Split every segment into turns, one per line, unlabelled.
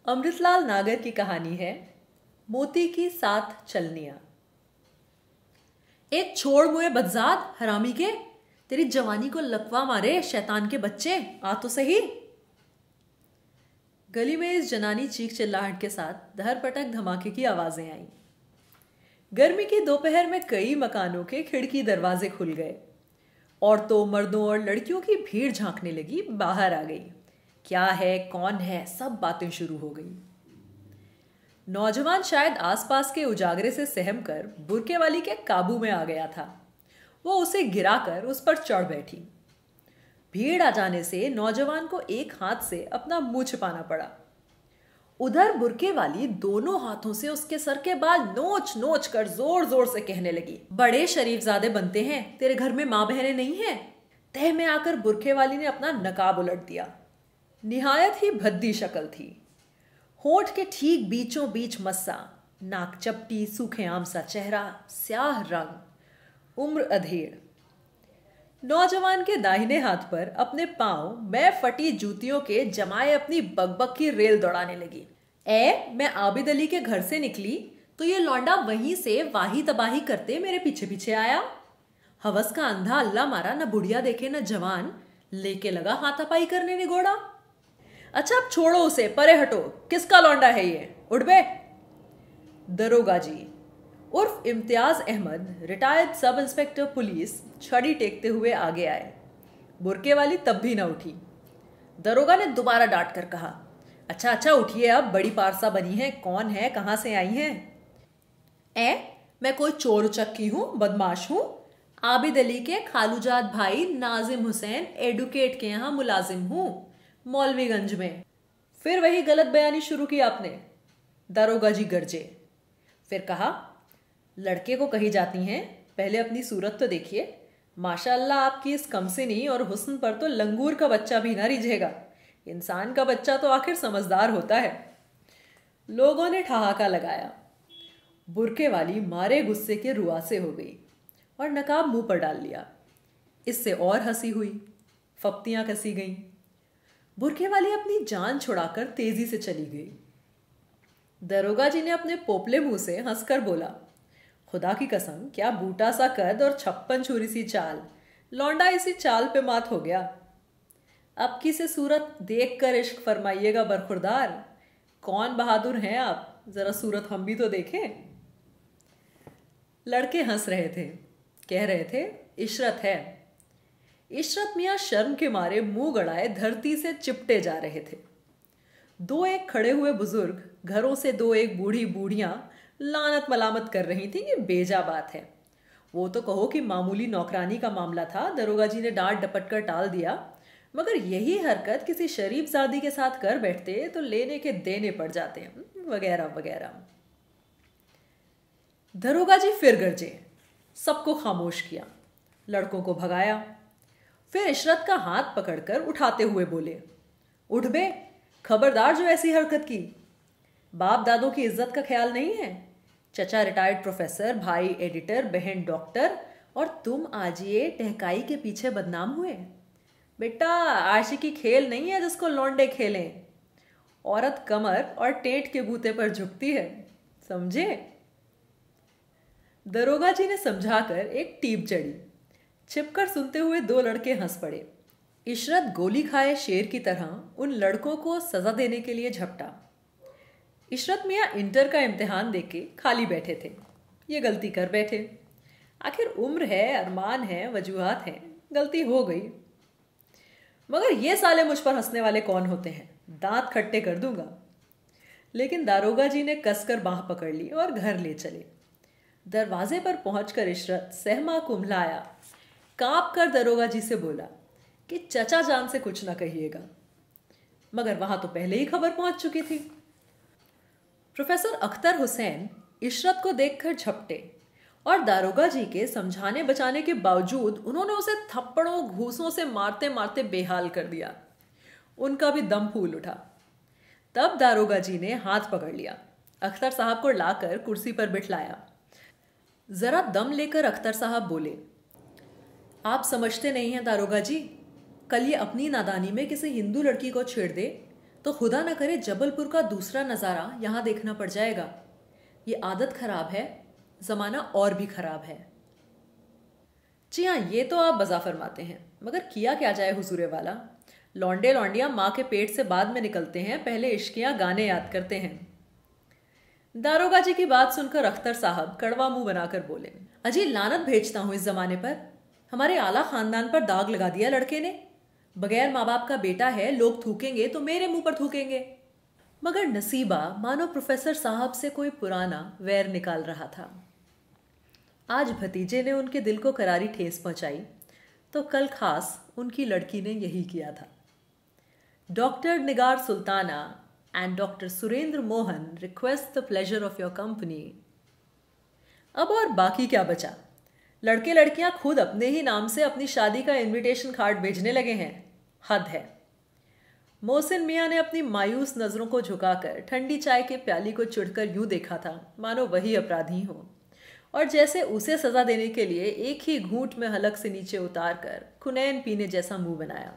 अमृतलाल नागर की कहानी है मोती की 7 चलनियां। एक छोड़ मुए बदजात हरामी के, तेरी जवानी को लकवा मारे शैतान के बच्चे, आ तो सही। गली में इस जनानी चीख चिल्लाहट के साथ धर पटक धमाके की आवाजें आईं। गर्मी की दोपहर में कई मकानों के खिड़की दरवाजे खुल गए। औरतों, मर्दों और लड़कियों की भीड़ झांकने लगी, बाहर आ गई। क्या है, कौन है, सब बातें शुरू हो गई। नौजवान शायद आसपास के उजागरे से सहम कर बुरके वाली के काबू में आ गया था। वो उसे गिराकर उस पर चढ़ बैठी। भीड़ आ जाने से नौजवान को एक हाथ से अपना मुंह छिपाना पड़ा। उधर बुरके वाली दोनों हाथों से उसके सर के बाल नोच नोच कर जोर जोर से कहने लगी, बड़े शरीफजादे बनते हैं, तेरे घर में माँ बहनें नहीं हैं। तह में आकर बुरके वाली ने अपना नकाब उलट दिया। निहायत ही भद्दी शक्ल थी। होठ के ठीक बीचों बीच मस्सा, नाक चपटी, सूखे आम सा चेहरा, स्याह रंग, उम्र अधेड़। नौजवान के दाहिने हाथ पर अपने पांव मैं फटी जूतियों के जमाए अपनी बकबक की रेल दौड़ाने लगी। मैं आबिद अली के घर से निकली तो ये लौंडा वहीं से वाही तबाही करते मेरे पीछे पीछे आया। हवस का अंधा अल्लाह मारा, न बुढ़िया देखे न जवान, लेके लगा हाथापाई करने निगोड़ा। अच्छा अब छोड़ो उसे, परे हटो, किसका लौंडा है ये, उठ बे। दरोगा जी उर्फ Imtiaz Ahmad, retired sub inspector police, छड़ी टेकते हुए आगे आए। बुरके वाली तब भी न उठी। दरोगा ने दोबारा डांट कर कहा, अच्छा अच्छा उठिए, अब बड़ी पारसा बनी है, कौन है, कहां से आई हैं? मैं कोई चोर उचक्की हूं, बदमाश हूं? आबिद अली के खालूजाद भाई नाजिम हुसैन एडवोकेट के यहां मुलाजिम हूं, मौलवीगंज में। फिर वही गलत बयानी शुरू की आपने। दरोगा जी गरजे। फिर कहा, लड़के को कही जाती हैं, पहले अपनी सूरत तो देखिए। माशाअल्लाह आपकी इस कमसिनी और हुस्न पर तो लंगूर का बच्चा भी ना रिझेगा। इंसान का बच्चा तो आखिर समझदार होता है। लोगों ने ठहाका लगाया। बुरके वाली मारे गुस्से के रुआसे हो गई और नकाब मुंह पर डाल लिया। इससे और हंसी हुई, फप्तियां कसी गईं। बुरके वाली अपनी जान छुड़ाकर तेजी से चली गई। दरोगा जी ने अपने पोपले मुंह से हंसकर बोला, खुदा की कसम, क्या बूटा सा कद और 56 छुरी सी चाल, लौंडा इसी चाल पे मात हो गया। अब की से सूरत देख कर इश्क फरमाइएगा बरखुरदार। कौन बहादुर हैं आप, जरा सूरत हम भी तो देखें। लड़के हंस रहे थे, कह रहे थे, इशरत है। इशरत मियाँ शर्म के मारे मुंह गड़ाए धरती से चिपटे जा रहे थे। दो एक खड़े हुए बुजुर्ग घरों से दो एक बूढ़ी बूढ़ियां लानत मलामत कर रही थी कि बेजा बात है। वो तो कहो कि मामूली नौकरानी का मामला था, दरोगा जी ने डांट डपट कर टाल दिया, मगर यही हरकत किसी शरीफजादी के साथ कर बैठते तो लेने के देने पड़ जाते हैं, वगैरह वगैरह। दरोगा जी फिर गरजे, सबको खामोश किया, लड़कों को भगाया। फिर इशरत का हाथ पकड़कर उठाते हुए बोले, उठ बे, खबरदार जो ऐसी हरकत की। बाप दादों की इज्जत का ख्याल नहीं है? चचा रिटायर्ड प्रोफेसर, भाई एडिटर, बहन डॉक्टर, और तुम आज ये टहकाई के पीछे बदनाम हुए। बेटा आशिकी खेल नहीं है जिसको लौंडे खेलें। औरत कमर और टेंट के बूते पर झुकती है, समझे? दरोगा जी ने समझाकर एक टीप चढ़ी। छिपकर सुनते हुए दो लड़के हंस पड़े। इशरत गोली खाए शेर की तरह उन लड़कों को सजा देने के लिए झपटा। इशरत मियाँ इंटर का इम्तिहान देके खाली बैठे थे। ये गलती कर बैठे। आखिर उम्र है, अरमान है, वजूहात हैं, गलती हो गई। मगर ये साले मुझ पर हंसने वाले कौन होते हैं, दांत खट्टे कर दूंगा। लेकिन दारोगा जी ने कसकर बांह पकड़ ली और घर ले चले। दरवाजे पर पहुंचकर इशरत सहमा कुम्हलाया, कांप कर दरोगा जी से बोला कि चचा जान से कुछ ना कहिएगा। मगर वहां तो पहले ही खबर पहुंच चुकी थी। प्रोफेसर अख्तर हुसैन इशरत को देखकर झपटे और दारोगा जी के समझाने बचाने के बावजूद उन्होंने उसे थप्पड़ों घूसों से मारते मारते बेहाल कर दिया। उनका भी दम फूल उठा। तब दारोगा जी ने हाथ पकड़ लिया, अख्तर साहब को लाकर कुर्सी पर बिठलाया। जरा दम लेकर अख्तर साहब बोले, आप समझते नहीं हैं दारोगा जी, कल ये अपनी नादानी में किसी हिंदू लड़की को छेड़ दे तो खुदा न करे जबलपुर का दूसरा नज़ारा यहाँ देखना पड़ जाएगा। ये आदत खराब है, ज़माना और भी खराब है। जी हाँ, ये तो आप बजा फरमाते हैं, मगर किया क्या जाए हुजूरे वाला। लौंडे लौंडियाँ माँ के पेट से बाद में निकलते हैं, पहले इश्कियाँ गाने याद करते हैं। दारोगा जी की बात सुनकर अख्तर साहब कड़वा मुंह बनाकर बोले, अजी लानत भेजता हूँ इस जमाने पर। हमारे आला खानदान पर दाग लगा दिया लड़के ने। बगैर माँ बाप का बेटा है, लोग थूकेंगे तो मेरे मुंह पर थूकेंगे। मगर नसीबा मानो प्रोफेसर साहब से कोई पुराना वैर निकाल रहा था। आज भतीजे ने उनके दिल को करारी ठेस पहुंचाई, तो कल खास उनकी लड़की ने यही किया था। Doctor Nigar Sultana and doctor Surendra Mohan request the pleasure of your company. अब और बाकी क्या बचा? लड़के लड़कियां खुद अपने ही नाम से अपनी शादी का इनविटेशन कार्ड भेजने लगे हैं। हद है। मोहसिन मियाँ ने अपनी मायूस नजरों को झुकाकर ठंडी चाय के प्याली को चिढ़कर यूं देखा था मानो वही अपराधी हो, और जैसे उसे सजा देने के लिए एक ही घूंट में हलक से नीचे उतार कर खुनैन पीने जैसा मुंह बनाया।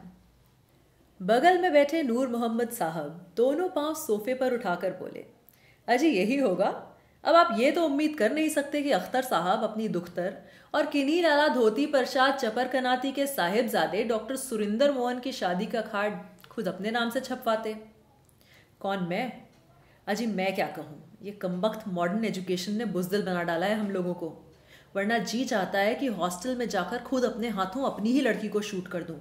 बगल में बैठे नूर मोहम्मद साहब दोनों पांव सोफे पर उठाकर बोले, अजी यही होगा। अब आप ये तो उम्मीद कर नहीं सकते कि अख्तर साहब अपनी दुख्तर और किन्हीं लाला धोती परशाद चपर कनाती के साहिबजादे डॉक्टर सुरिंदर मोहन की शादी का कार्ड खुद अपने नाम से छपवाते। कौन मैं? अजी मैं क्या कहूँ, ये कमबख्त मॉडर्न एजुकेशन ने बुज़दिल बना डाला है हम लोगों को। वरना जी चाहता है कि हॉस्टल में जाकर खुद अपने हाथों अपनी ही लड़की को शूट कर दूँ।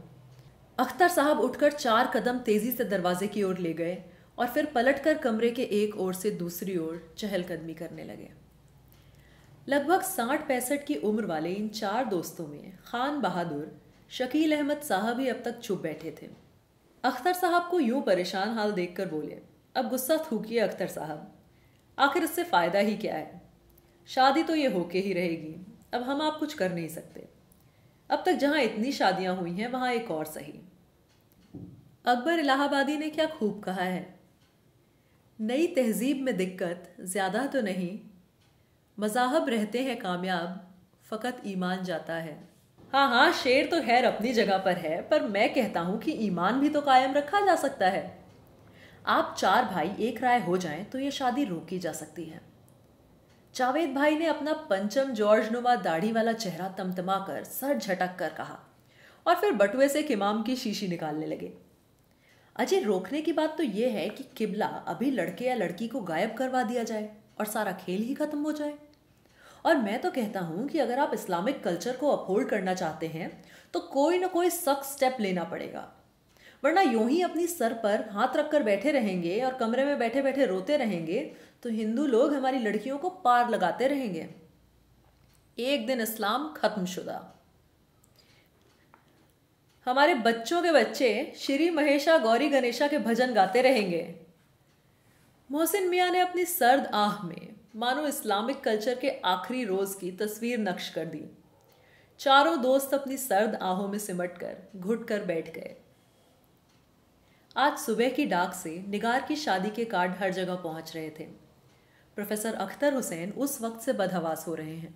अख्तर साहब उठकर 4 कदम तेजी से दरवाजे की ओर ले गए और फिर पलटकर कमरे के एक ओर से दूसरी ओर चहलकदमी करने लगे। लगभग 60-65 की उम्र वाले इन 4 दोस्तों में खान बहादुर, शकील अहमद साहब ही अब तक चुप बैठे थे। अख्तर साहब को यूं परेशान हाल देखकर बोले, अब गुस्सा थूकिए अख्तर साहब, आखिर इससे फ़ायदा ही क्या है? शादी तो ये होके ही रहेगी, अब हम आप कुछ कर नहीं सकते। अब तक जहाँ इतनी शादियाँ हुई हैं वहाँ एक और सही। अकबर इलाहाबादी ने क्या खूब कहा है, नई तहजीब में दिक्कत ज़्यादा तो नहीं, मज़ाहब रहते हैं कामयाब, फ़कत ईमान जाता है। हाँ हाँ, शेर तो खैर अपनी जगह पर है, पर मैं कहता हूँ कि ईमान भी तो कायम रखा जा सकता है। आप 4 भाई एक राय हो जाएं तो ये शादी रोकी जा सकती है। जावेद भाई ने अपना पंचम जॉर्ज नुमा दाढ़ी वाला चेहरा तमतमा कर सर झटक कर कहा और फिर बटुए से किमाम की शीशी निकालने लगे। अजय, रोकने की बात तो यह है कि किबला अभी लड़के या लड़की को गायब करवा दिया जाए और सारा खेल ही खत्म हो जाए। और मैं तो कहता हूं कि अगर आप इस्लामिक कल्चर को अपहोल्ड करना चाहते हैं तो कोई ना कोई सख्त स्टेप लेना पड़ेगा, वरना यूं ही अपनी सर पर हाथ रखकर बैठे रहेंगे और कमरे में बैठे बैठे रोते रहेंगे तो हिंदू लोग हमारी लड़कियों को पार लगाते रहेंगे। एक दिन इस्लाम खत्म शुदा। हमारे बच्चों के बच्चे श्री महेशा गौरी गणेशा के भजन गाते रहेंगे। मोहसिन मियाँ ने अपनी सर्द आह में मानो इस्लामिक कल्चर के आखिरी रोज की तस्वीर नक्श कर दी। चारों दोस्त अपनी सर्द आहों में सिमटकर घुट कर बैठ गए। आज सुबह की डाक से निगार की शादी के कार्ड हर जगह पहुंच रहे थे। प्रोफेसर अख्तर हुसैन उस वक्त से बदहवास हो रहे हैं।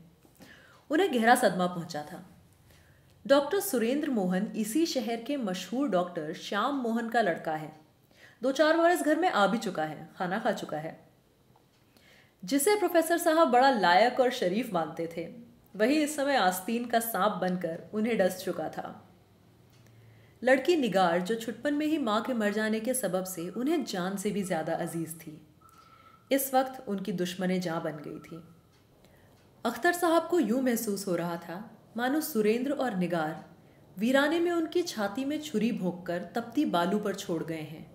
उन्हें गहरा सदमा पहुंचा था। डॉक्टर सुरेंद्र मोहन इसी शहर के मशहूर डॉक्टर श्याम मोहन का लड़का है। 2-4 बरस घर में आ भी चुका है, खाना खा चुका है। जिसे प्रोफेसर साहब बड़ा लायक और शरीफ मानते थे, वही इस समय आस्तीन का सांप बनकर उन्हें डस चुका था। लड़की निगार, जो छुटपन में ही माँ के मर जाने के सबब से उन्हें जान से भी ज्यादा अजीज थी, इस वक्त उनकी दुश्मने जां बन गई थी। अख्तर साहब को यूं महसूस हो रहा था मानो सुरेंद्र और निगार वीराने में उनकी छाती में छुरी भोंककर तपती बालू पर छोड़ गए हैं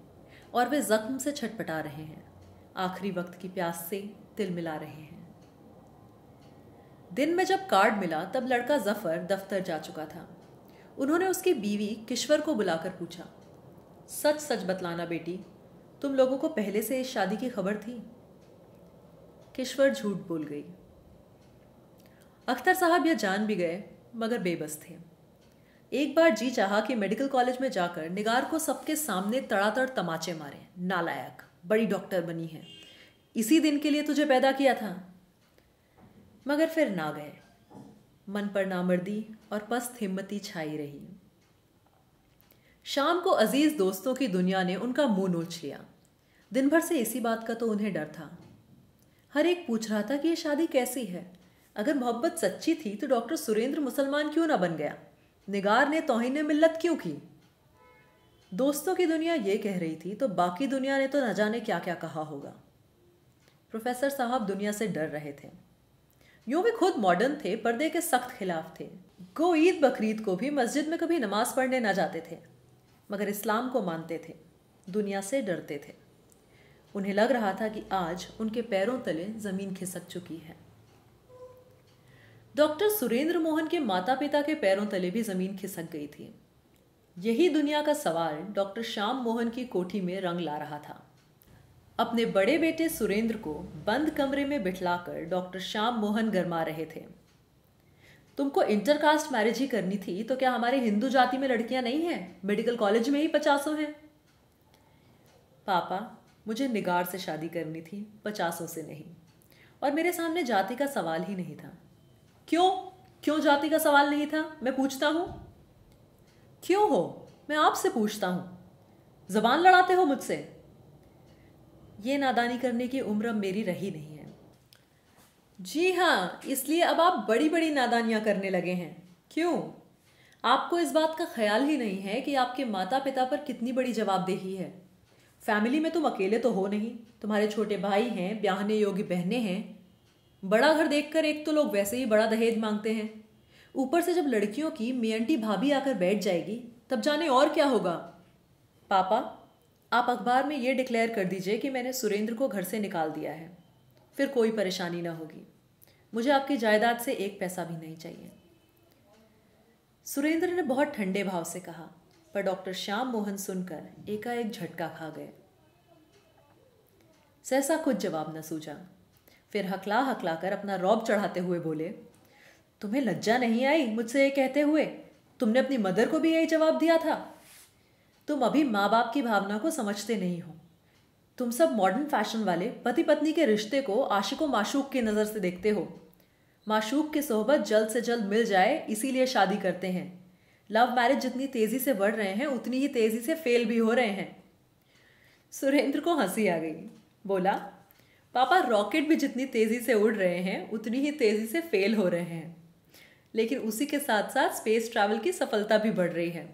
और वे जख्म से छटपटा रहे हैं, आखिरी वक्त की प्यास से तिल मिला रहे हैं। दिन में जब कार्ड मिला तब लड़का जफर दफ्तर जा चुका था। उन्होंने उसकी बीवी किश्वर को बुलाकर पूछा, सच सच बतलाना बेटी, तुम लोगों को पहले से इस शादी की खबर थी? किश्वर झूठ बोल गई। अख्तर साहब यह जान भी गए मगर बेबस थे। एक बार जी चाहा कि मेडिकल कॉलेज में जाकर निगार को सबके सामने तड़ातड़ तमाचे मारे, नालायक, बड़ी डॉक्टर बनी है, इसी दिन के लिए तुझे पैदा किया था। मगर फिर ना गए। मन पर नामर्दी और पस्त हिम्मती छाई रही। शाम को अजीज दोस्तों की दुनिया ने उनका मुंह नोच लिया। दिन भर से इसी बात का तो उन्हें डर था। हर एक पूछ रहा था कि ये शादी कैसी है। अगर मोहब्बत सच्ची थी तो डॉक्टर सुरेंद्र मुसलमान क्यों ना बन गया? निगार ने तौहीन मिल्लत क्यों की? दोस्तों की दुनिया ये कह रही थी तो बाकी दुनिया ने तो न जाने क्या क्या कहा होगा। प्रोफेसर साहब दुनिया से डर रहे थे। यूं भी खुद मॉडर्न थे, पर्दे के सख्त खिलाफ थे। गो ईद बकरीद को भी मस्जिद में कभी नमाज पढ़ने न जाते थे, मगर इस्लाम को मानते थे, दुनिया से डरते थे। उन्हें लग रहा था कि आज उनके पैरों तले जमीन खिसक चुकी है। डॉक्टर सुरेंद्र मोहन के माता पिता के पैरों तले भी जमीन खिसक गई थी। यही दुनिया का सवाल डॉक्टर श्याम मोहन की कोठी में रंग ला रहा था। अपने बड़े बेटे सुरेंद्र को बंद कमरे में बिठलाकर डॉक्टर श्याम मोहन गरमा रहे थे। तुमको इंटरकास्ट मैरिज ही करनी थी तो क्या हमारे हिंदू जाति में लड़कियां नहीं हैं? मेडिकल कॉलेज में ही 50 हैं। पापा, मुझे निगार से शादी करनी थी, 50 से नहीं। और मेरे सामने जाति का सवाल ही नहीं था। क्यों क्यों जाति का सवाल नहीं था? मैं पूछता हूं। क्यों हो? मैं आपसे पूछता हूं। जबान लड़ाते हो मुझसे? ये नादानी करने की उम्र अब मेरी रही नहीं है। जी हाँ, इसलिए अब आप बड़ी बड़ी नादानियां करने लगे हैं। क्यों? आपको इस बात का ख्याल ही नहीं है कि आपके माता पिता पर कितनी बड़ी जवाबदेही है। फैमिली में तुम अकेले तो हो नहीं, तुम्हारे छोटे भाई हैं, ब्याहने योग्य बहनें हैं। बड़ा घर देखकर एक तो लोग वैसे ही बड़ा दहेज मांगते हैं, ऊपर से जब लड़कियों की मियंटी भाभी आकर बैठ जाएगी तब जाने और क्या होगा। पापा, आप अखबार में ये डिक्लेयर कर दीजिए कि मैंने सुरेंद्र को घर से निकाल दिया है, फिर कोई परेशानी ना होगी। मुझे आपकी जायदाद से एक पैसा भी नहीं चाहिए। सुरेंद्र ने बहुत ठंडे भाव से कहा, पर डॉक्टर श्याम मोहन सुनकर एकाएक झटका खा गए। सहसा कुछ जवाब न सूझा। फिर हकला हकला कर अपना रौब चढ़ाते हुए बोले, तुम्हें लज्जा नहीं आई मुझसे ये कहते हुए? तुमने अपनी मदर को भी यही जवाब दिया था। तुम अभी माँ बाप की भावना को समझते नहीं हो। तुम सब मॉडर्न फैशन वाले पति पत्नी के रिश्ते को आशिक व माशूक की नज़र से देखते हो। माशूक की सोहबत जल्द से जल्द मिल जाए इसीलिए शादी करते हैं। लव मैरिज जितनी तेज़ी से बढ़ रहे हैं उतनी ही तेज़ी से फेल भी हो रहे हैं। सुरेंद्र को हंसी आ गई। बोला, पापा, रॉकेट भी जितनी तेज़ी से उड़ रहे हैं उतनी ही तेज़ी से फेल हो रहे हैं, लेकिन उसी के साथ साथ स्पेस ट्रैवल की सफलता भी बढ़ रही है।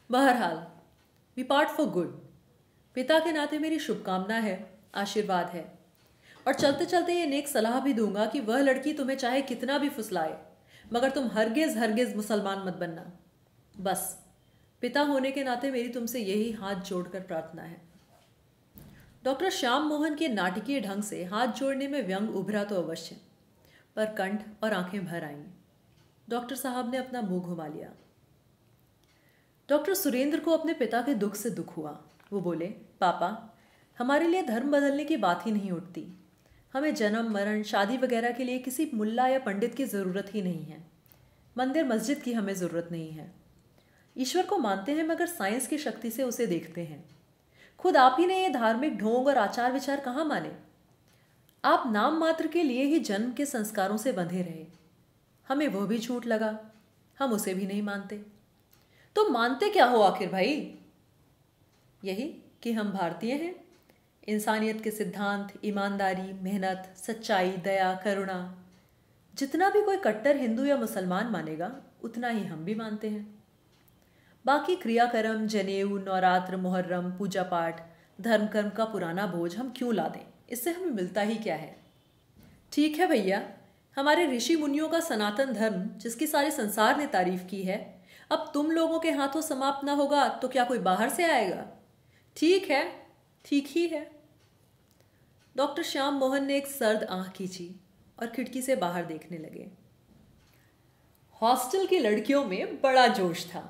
बहरहाल, वी पार्ट फॉर गुड। पिता के नाते मेरी शुभकामना है, आशीर्वाद है, और चलते चलते ये नेक सलाह भी दूंगा कि वह लड़की तुम्हें चाहे कितना भी फुसलाए, मगर तुम हरगिज हरगिज मुसलमान मत बनना। बस पिता होने के नाते मेरी तुमसे यही हाथ जोड़कर प्रार्थना है। डॉक्टर श्याम मोहन के नाटकीय ढंग से हाथ जोड़ने में व्यंग उभरा तो अवश्य, पर कंठ और आंखें भर आईं। डॉक्टर साहब ने अपना मुंह घुमा लिया। डॉक्टर सुरेंद्र को अपने पिता के दुख से दुख हुआ। वो बोले, पापा, हमारे लिए धर्म बदलने की बात ही नहीं उठती। हमें जन्म मरण शादी वगैरह के लिए किसी मुल्ला या पंडित की ज़रूरत ही नहीं है। मंदिर मस्जिद की हमें ज़रूरत नहीं है। ईश्वर को मानते हैं मगर साइंस की शक्ति से उसे देखते हैं। खुद आप ही ने ये धार्मिक ढोंग और आचार विचार कहाँ माने? आप नाम मात्र के लिए ही जन्म के संस्कारों से बंधे रहे। हमें वह भी झूठ लगा, हम उसे भी नहीं मानते। तो मानते क्या हो आखिर भाई? यही कि हम भारतीय हैं। इंसानियत के सिद्धांत, ईमानदारी, मेहनत, सच्चाई, दया, करुणा, जितना भी कोई कट्टर हिंदू या मुसलमान मानेगा उतना ही हम भी मानते हैं। बाकी क्रियाकर्म, जनेऊ, नवरात्र, मुहर्रम, पूजा पाठ, धर्म कर्म का पुराना बोझ हम क्यों ला दें? इससे हमें मिलता ही क्या है? ठीक है भैया, हमारे ऋषि मुनियों का सनातन धर्म जिसकी सारे संसार ने तारीफ की है, अब तुम लोगों के हाथों समाप्त ना होगा तो क्या कोई बाहर से आएगा? ठीक है, ठीक ही है। डॉक्टर श्याम मोहन ने एक सर्द आंख खींची और खिड़की से बाहर देखने लगे। हॉस्टल की लड़कियों में बड़ा जोश था।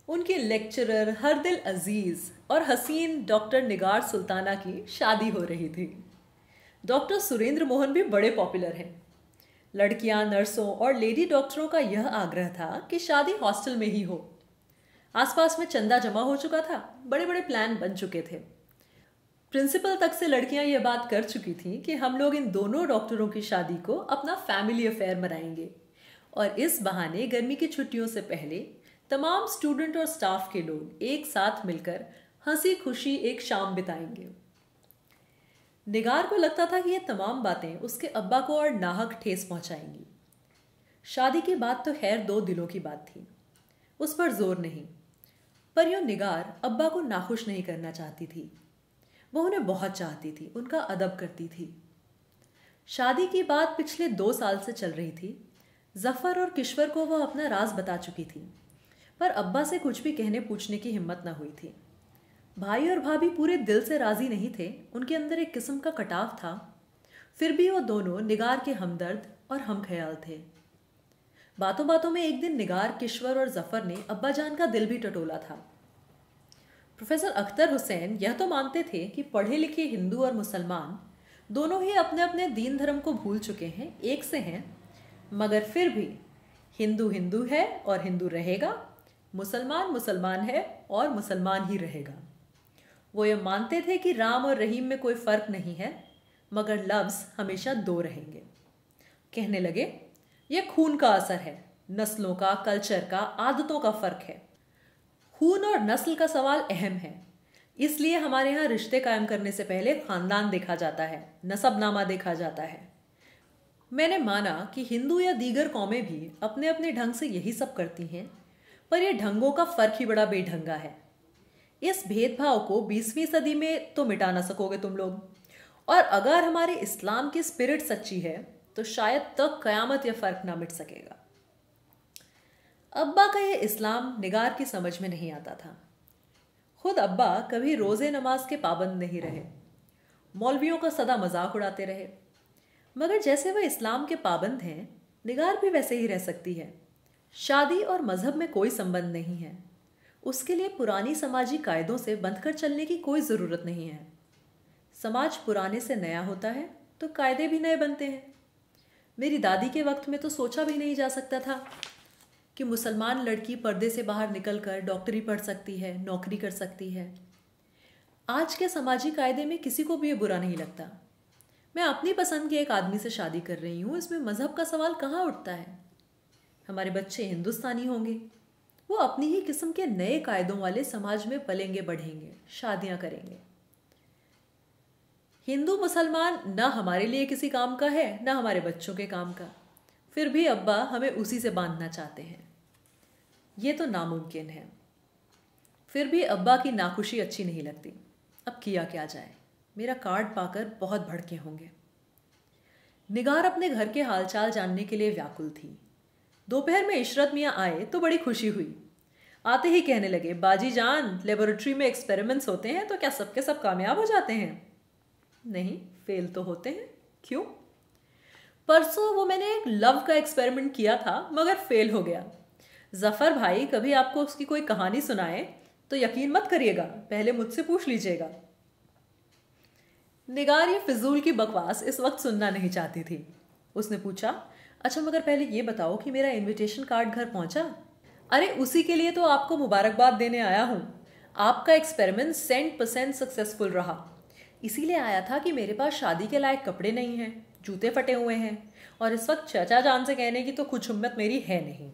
उनके लेक्चरर हरदिल अजीज और हसीन डॉक्टर निगार सुल्ताना की शादी हो रही थी। डॉक्टर सुरेंद्र मोहन भी बड़े पॉपुलर हैं। लड़कियां, नर्सों और लेडी डॉक्टरों का यह आग्रह था कि शादी हॉस्टल में ही हो। आसपास में चंदा जमा हो चुका था, बड़े बड़े प्लान बन चुके थे। प्रिंसिपल तक से लड़कियां यह बात कर चुकी थीं कि हम लोग इन दोनों डॉक्टरों की शादी को अपना फैमिली अफेयर मनाएंगे और इस बहाने गर्मी की छुट्टियों से पहले तमाम स्टूडेंट और स्टाफ के लोग एक साथ मिलकर हंसी खुशी एक शाम बिताएंगे। निगार को लगता था कि ये तमाम बातें उसके अब्बा को और नाहक ठेस पहुंचाएंगी। शादी की बात तो खैर दो दिलों की बात थी, उस पर जोर नहीं, पर यूं निगार अब्बा को नाखुश नहीं करना चाहती थी। वह उन्हें बहुत चाहती थी, उनका अदब करती थी। शादी की बात पिछले 2 साल से चल रही थी। जफर और किश्वर को वह अपना राज बता चुकी थी, पर अब्बा से कुछ भी कहने पूछने की हिम्मत न हुई थी। भाई और भाभी पूरे दिल से राजी नहीं थे, उनके अंदर एक किस्म का कटाव था। फिर भी वो दोनों निगार के हमदर्द और हम ख्याल थे। बातों बातों में एक दिन निगार, किश्वर और जफर ने अब्बा जान का दिल भी टटोला था। प्रोफेसर अख्तर हुसैन यह तो मानते थे कि पढ़े लिखे हिंदू और मुसलमान दोनों ही अपने अपने दीन धर्म को भूल चुके हैं, एक से हैं, मगर फिर भी हिंदू हिंदू है और हिंदू रहेगा, मुसलमान मुसलमान है और मुसलमान ही रहेगा। वो ये मानते थे कि राम और रहीम में कोई फ़र्क नहीं है, मगर लफ्ज़ हमेशा दो रहेंगे। कहने लगे, यह खून का असर है, नस्लों का, कल्चर का, आदतों का फ़र्क है। खून और नस्ल का सवाल अहम है, इसलिए हमारे यहाँ रिश्ते कायम करने से पहले ख़ानदान देखा जाता है, नसबनामा देखा जाता है। मैंने माना कि हिंदू या दीगर कौमें भी अपने अपने ढंग से यही सब करती हैं, पर यह ढंगों का फ़र्क ही बड़ा बेढंगा है। इस भेदभाव को 20वीं सदी में तो मिटा ना सकोगे तुम लोग, और अगर हमारे इस्लाम की स्पिरिट सच्ची है तो शायद तक क़यामत यह फ़र्क ना मिट सकेगा। अब्बा का यह इस्लाम निगार की समझ में नहीं आता था। खुद अब्बा कभी रोज़े नमाज के पाबंद नहीं रहे, मौलवियों का सदा मजाक उड़ाते रहे, मगर जैसे वह इस्लाम के पाबंद हैं, निगार भी वैसे ही रह सकती है। शादी और मजहब में कोई संबंध नहीं है, उसके लिए पुरानी समाजी कायदों से बंधकर चलने की कोई ज़रूरत नहीं है। समाज पुराने से नया होता है तो कायदे भी नए बनते हैं। मेरी दादी के वक्त में तो सोचा भी नहीं जा सकता था कि मुसलमान लड़की पर्दे से बाहर निकलकर डॉक्टरी पढ़ सकती है, नौकरी कर सकती है। आज के समाजी कायदे में किसी को भी ये बुरा नहीं लगता। मैं अपनी पसंद के एक आदमी से शादी कर रही हूँ, इसमें मज़हब का सवाल कहाँ उठता है। हमारे बच्चे हिंदुस्तानी होंगे, वो अपनी ही किस्म के नए कायदों वाले समाज में पलेंगे बढ़ेंगे, शादियाँ करेंगे। हिंदू मुसलमान ना हमारे लिए किसी काम का है, ना हमारे बच्चों के काम का, फिर भी अब्बा हमें उसी से बांधना चाहते हैं। ये तो नामुमकिन है। फिर भी अब्बा की नाखुशी अच्छी नहीं लगती। अब किया क्या जाए, मेरा कार्ड पाकर बहुत भड़के होंगे। निगार अपने घर के हालचाल जानने के लिए व्याकुल थी। दोपहर में इशरत मियाँ आए तो बड़ी खुशी हुई। आते ही कहने लगे, बाजी जान, लेबोरेटरी में एक्सपेरिमेंट्स होते हैं तो क्या सबके सब कामयाब हो जाते हैं? नहीं, फेल तो होते हैं। क्यों? परसों वो मैंने एक लव का एक्सपेरिमेंट किया था, मगर फेल हो गया। जफर भाई कभी आपको उसकी कोई कहानी सुनाए तो यकीन मत करिएगा, पहले मुझसे पूछ लीजिएगा। निगार ये फिजूल की बकवास इस वक्त सुनना नहीं चाहती थी। उसने पूछा, अच्छा मगर पहले ये बताओ कि मेरा इनविटेशन कार्ड घर पहुंचा? अरे उसी के लिए तो आपको मुबारकबाद देने आया हूँ। आपका एक्सपेरिमेंट 100% सक्सेसफुल रहा। इसीलिए आया था कि मेरे पास शादी के लायक कपड़े नहीं हैं, जूते फटे हुए हैं, और इस वक्त चचा जान से कहने की तो कुछ हिम्मत मेरी है नहीं।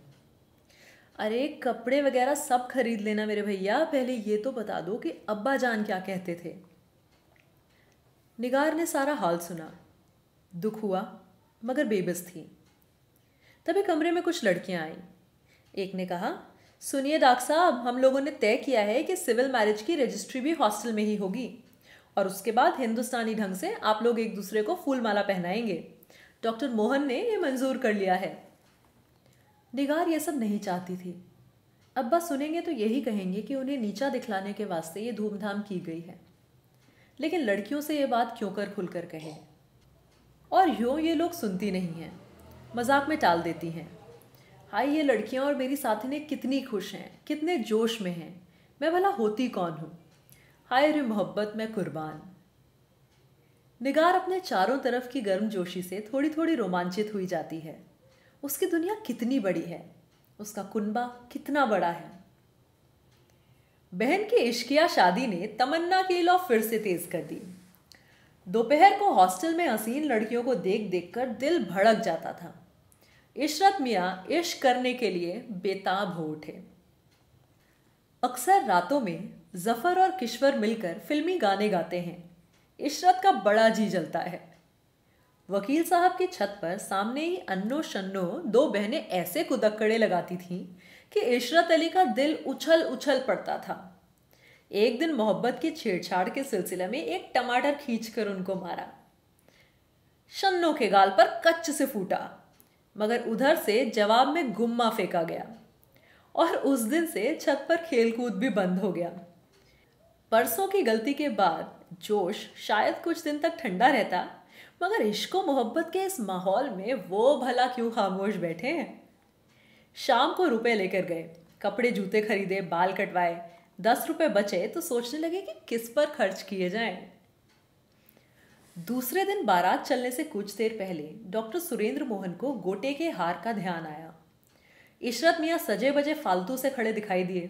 अरे कपड़े वगैरह सब खरीद लेना मेरे भैया, पहले ये तो बता दो कि अब्बा जान क्या कहते थे। निगार ने सारा हाल सुना। दुख हुआ मगर बेबस थी। तभी कमरे में कुछ लड़कियां आईं। एक ने कहा, सुनिए डॉक्टर साहब, हम लोगों ने तय किया है कि सिविल मैरिज की रजिस्ट्री भी हॉस्टल में ही होगी, और उसके बाद हिंदुस्तानी ढंग से आप लोग एक दूसरे को फूल माला पहनाएंगे। डॉक्टर मोहन ने ये मंजूर कर लिया है। निगार ये सब नहीं चाहती थी। अब्बा सुनेंगे तो यही कहेंगे कि उन्हें नीचा दिखलाने के वास्ते ये धूमधाम की गई है, लेकिन लड़कियों से ये बात क्यों कर खुलकर कहे, और यूँ ये लोग सुनती नहीं हैं, मजाक में टाल देती हैं। हाय, ये लड़कियां और मेरी साथी कितनी खुश हैं, कितने जोश में हैं, मैं भला होती कौन हूँ। हाय रे मोहब्बत, मैं कुर्बान। निगार अपने चारों तरफ की गर्मजोशी से थोड़ी थोड़ी रोमांचित हुई जाती है। उसकी दुनिया कितनी बड़ी है, उसका कुनबा कितना बड़ा है। बहन की इश्किया शादी ने तमन्ना की लौ फिर से तेज कर दी। दोपहर को हॉस्टल में हसीन लड़कियों को देख देख कर दिल भड़क जाता था। इशरत मियाँ इश्क करने के लिए बेताब हो उठे। अक्सर रातों में जफर और किश्वर मिलकर फिल्मी गाने गाते हैं। इशरत का बड़ा जी जलता है। वकील साहब की छत पर सामने ही अन्नो शन्नो दो बहनें ऐसे कुदक्कड़े लगाती थीं कि इशरत अली का दिल उछल उछल पड़ता था। एक दिन मोहब्बत की छेड़छाड़ के सिलसिले में एक टमाटर खींचकर उनको मारा। शन्नो के गाल पर कच्च से फूटा, मगर उधर से जवाब में गुम्मा फेंका गया और उस दिन से छत पर खेलकूद भी बंद हो गया। परसों की गलती के बाद जोश शायद कुछ दिन तक ठंडा रहता, मगर इश्को मोहब्बत के इस माहौल में वो भला क्यों खामोश बैठे हैं। शाम को रुपए लेकर गए, कपड़े जूते खरीदे, बाल कटवाए। 10 रुपए बचे तो सोचने लगे कि किस पर खर्च किए जाएं। दूसरे दिन बारात चलने से कुछ देर पहले डॉक्टर सुरेंद्र मोहन को गोटे के हार का ध्यान आया। इशरत मियाँ सजे बजे फालतू से खड़े दिखाई दिए।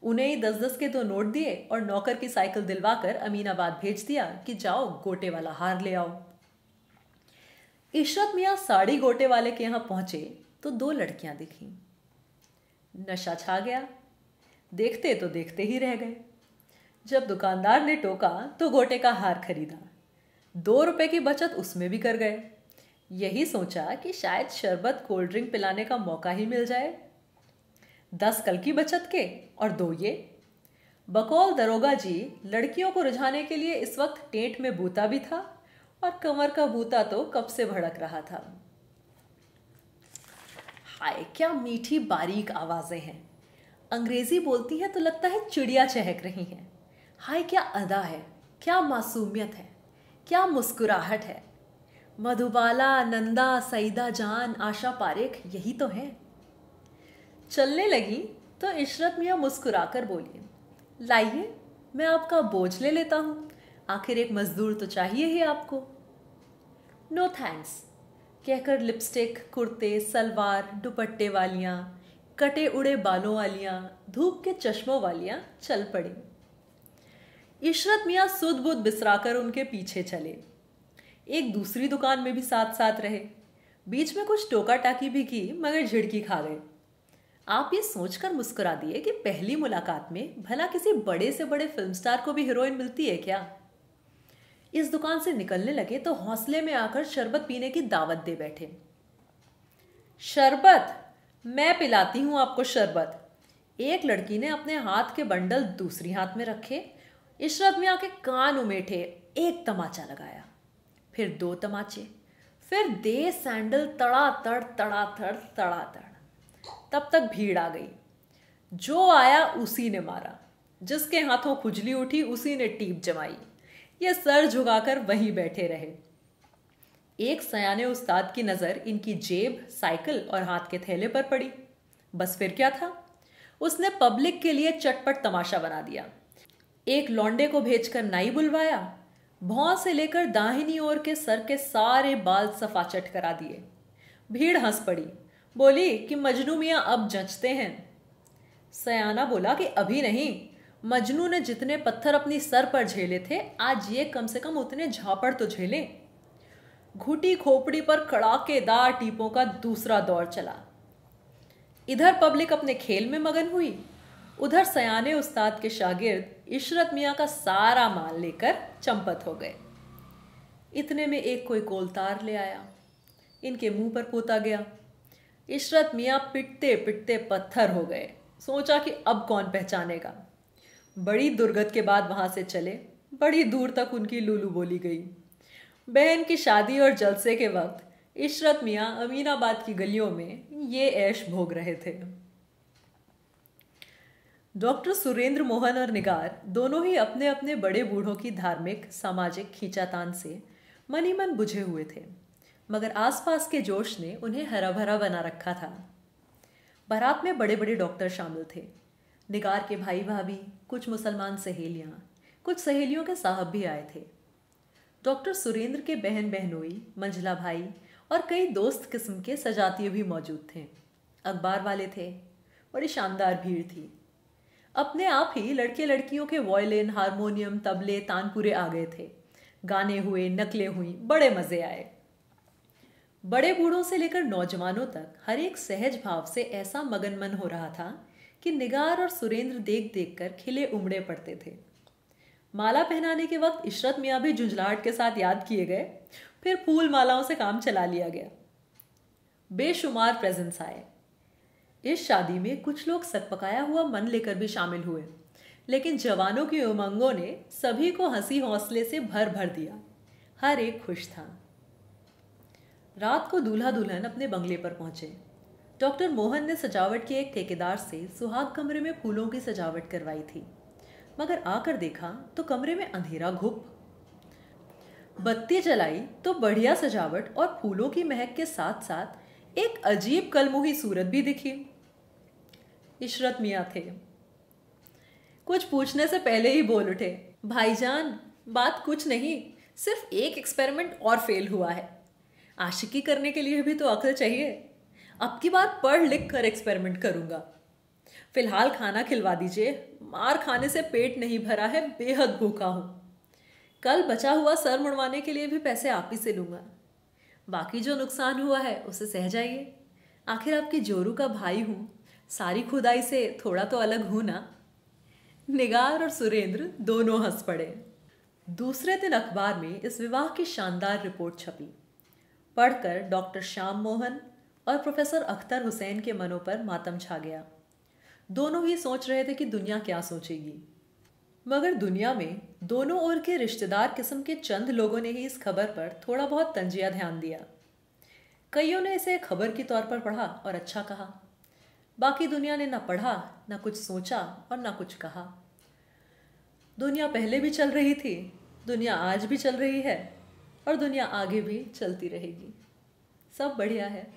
उन्हें ही 10-10 के 2 नोट दिए और नौकर की साइकिल दिलवाकर अमीनाबाद भेज दिया कि जाओ गोटे वाला हार ले आओ। इशरत मियाँ साड़ी गोटे वाले के यहाँ पहुंचे तो 2 लड़कियां दिखीं। नशा छा गया, देखते तो देखते ही रह गए। जब दुकानदार ने टोका तो गोटे का हार खरीदा। 2 रुपए की बचत उसमें भी कर गए। यही सोचा कि शायद शरबत कोल्ड ड्रिंक पिलाने का मौका ही मिल जाए। 10 कल की बचत के और 2 ये। बकौल दरोगा जी लड़कियों को रिझाने के लिए इस वक्त टेंट में बूता भी था और कमर का बूता तो कब से भड़क रहा था। हाय क्या मीठी बारीक आवाजें हैं। अंग्रेजी बोलती है तो लगता है चिड़िया चहक रही हैं। हाय क्या अदा है, क्या मासूमियत है, क्या मुस्कुराहट है। मधुबाला, नंदा, सईदा जान, आशा पारेख यही तो है। चलने लगी तो इशरत मियाँ मुस्कुराकर बोली, लाइए मैं आपका बोझ ले लेता हूँ, आखिर एक मजदूर तो चाहिए ही आपको। नो थैंक्स कहकर लिपस्टिक, कुर्ते, सलवार, दुपट्टे वालियाँ, कटे उड़े बालों वालियाँ, धूप के चश्मों वालियाँ चल पड़ी। इशरत मियाँ सुध बुध बिसराकर उनके पीछे चले। एक दूसरी दुकान में भी साथ साथ रहे। बीच में कुछ टोका टाकी भी की, मगर झिड़की खा गए। आप ये सोचकर मुस्कुरा दिए कि पहली मुलाकात में भला किसी बड़े से बड़े फिल्म स्टार को भी हीरोइन मिलती है क्या। इस दुकान से निकलने लगे तो हौसले में आकर शरबत पीने की दावत दे बैठे। शरबत, मैं पिलाती हूं आपको शरबत। एक लड़की ने अपने हाथ के बंडल दूसरी हाथ में रखे। इशरत मियाँ के कान उमेठे, एक तमाचा लगाया, फिर 2 तमाचे, फिर दे सैंडल तड़ातड़ तड़ातड़ तड़ातड़। तब तक भीड़ आ गई। जो आया उसी ने मारा, जिसके हाथों खुजली उठी उसी ने टीप जमाई। ये सर झुकाकर वहीं बैठे रहे। एक सयाने उस्ताद की नजर इनकी जेब, साइकिल और हाथ के थैले पर पड़ी। बस फिर क्या था, उसने पब्लिक के लिए चटपट तमाशा बना दिया। एक लौंडे को भेजकर नाई बुलवाया, भौं से लेकर दाहिनी ओर के सर के सारे बाल सफाचट करा दिए। भीड़ हंस पड़ी, बोली कि मजनू मियाँ अब जंचते हैं। सयाना बोला कि अभी नहीं, मजनू ने जितने पत्थर अपनी सर पर झेले थे, आज ये कम से कम उतने झापड़ तो झेले। घुटी खोपड़ी पर कड़ाकेदार टीपों का दूसरा दौर चला। इधर पब्लिक अपने खेल में मगन हुई, उधर सयाने उस्ताद के शागिर्द इशरत मियाँ का सारा माल लेकर चंपत हो गए। इतने में एक कोई कोलतार ले आया, इनके मुंह पर पोता गया। इशरत मियाँ पिटते पिटते पत्थर हो गए। सोचा कि अब कौन पहचानेगा। बड़ी दुर्गत के बाद वहां से चले। बड़ी दूर तक उनकी लूलू बोली गई। बहन की शादी और जलसे के वक्त इशरत मियाँ अमीनाबाद की गलियों में ये ऐश भोग रहे थे। डॉक्टर सुरेंद्र मोहन और निगार दोनों ही अपने अपने बड़े बूढ़ों की धार्मिक सामाजिक खींचातान से मन ही मन बुझे हुए थे, मगर आसपास के जोश ने उन्हें हरा भरा बना रखा था। बारात में बड़े बड़े डॉक्टर शामिल थे। निगार के भाई भाभी, कुछ मुसलमान सहेलियां, कुछ सहेलियों के साहब भी आए थे। डॉक्टर सुरेंद्र के बहन बहनोई, मंझला भाई और कई दोस्त किस्म के सजातीय भी मौजूद थे। अखबार वाले थे। बड़ी शानदार भीड़ थी। अपने आप ही लड़के लड़कियों के वॉयलिन, हारमोनियम, तबले, तानपुरे आ गए थे। गाने हुए, नकलें हुई, बड़े मजे आए। बड़े बूढ़ों से लेकर नौजवानों तक हर एक सहज भाव से ऐसा मगन मन हो रहा था कि निगार और सुरेंद्र देख देख कर खिले उमड़े पड़ते थे। माला पहनाने के वक्त इशरत मियाँ भी झुंझलाहट के साथ याद किए गए। फिर फूल मालाओं से काम चला लिया गया। बेशुमार प्रेजेंट्स आए। इस शादी में कुछ लोग सकपकाया हुआ मन लेकर भी शामिल हुए, लेकिन जवानों की उमंगों ने सभी को हंसी हौसले से भर भर दिया। हर एक खुश था। रात को दूल्हा दुल्हन अपने बंगले पर पहुंचे। डॉक्टर मोहन ने सजावट के एक ठेकेदार से सुहाग कमरे में फूलों की सजावट करवाई थी, मगर आकर देखा तो कमरे में अंधेरा घुप। बत्ती जलाई तो बढ़िया सजावट और फूलों की महक के साथ साथ एक अजीब कलमुही सूरत भी दिखी। इशरत मियाँ थे। कुछ पूछने से पहले ही बोल उठे, भाईजान बात कुछ नहीं, सिर्फ एक एक्सपेरिमेंट और फेल हुआ है। आशिकी करने के लिए भी तो अक्ल चाहिए। अब की बार पढ़ लिख कर एक्सपेरिमेंट करूंगा। फिलहाल खाना खिलवा दीजिए, मार खाने से पेट नहीं भरा है, बेहद भूखा हूं। कल बचा हुआ सर मुड़वाने के लिए भी पैसे आप ही से लूंगा। बाकी जो नुकसान हुआ है उसे सह जाइए। आखिर आपकी जोरू का भाई हूं, सारी खुदाई से थोड़ा तो अलग हूं ना। निगार और सुरेंद्र दोनों हंस पड़े। दूसरे दिन अखबार में इस विवाह की शानदार रिपोर्ट छपी। पढ़कर डॉक्टर श्याम मोहन और प्रोफेसर अख्तर हुसैन के मनों पर मातम छा गया। दोनों ही सोच रहे थे कि दुनिया क्या सोचेगी, मगर दुनिया में दोनों ओर के रिश्तेदार किस्म के चंद लोगों ने ही इस खबर पर थोड़ा बहुत तंजिया ध्यान दिया। कईयों ने इसे खबर के तौर पर पढ़ा और अच्छा कहा। बाकी दुनिया ने ना पढ़ा, ना कुछ सोचा और ना कुछ कहा। दुनिया पहले भी चल रही थी, दुनिया आज भी चल रही है और दुनिया आगे भी चलती रहेगी। सब बढ़िया है।